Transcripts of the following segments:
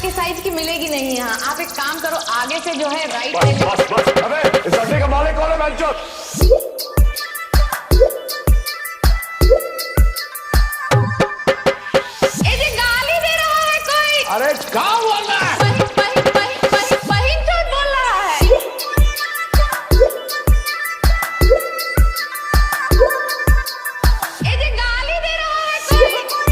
आपके साइज की मिलेगी नहीं यहाँ। आप एक काम करो, आगे से जो है राइट बस बस बस, अबे इस अड्डे का मालिक कौन है बच्चों? ये जी गाली दे रहा है कोई। अरे क्या बोल रहा है? बहिन चोद बोल रहा है। ये जी गाली दे रहा है कोई।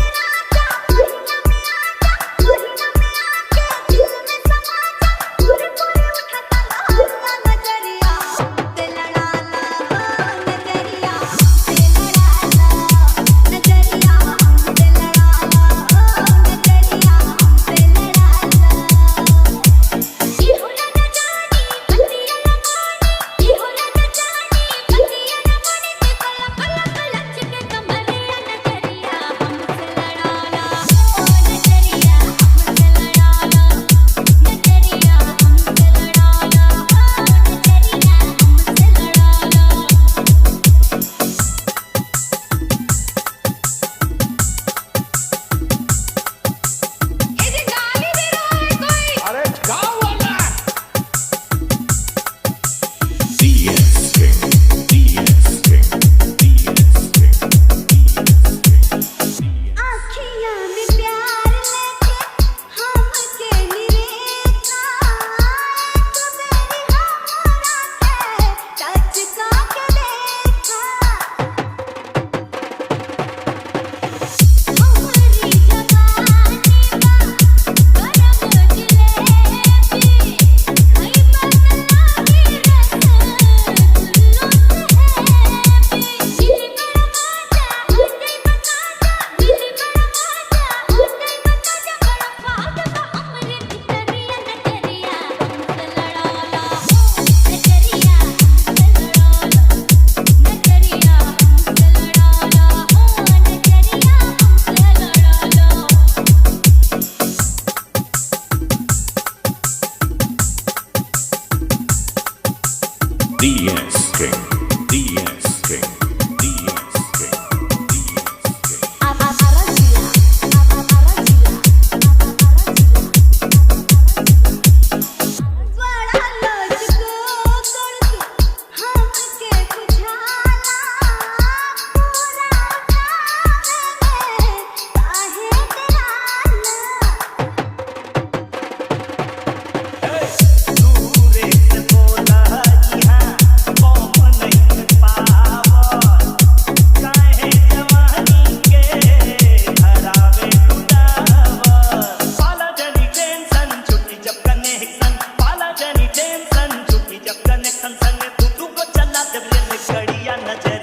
DS King, DS King, DS King, संग तू को चला दे घड़िया नजर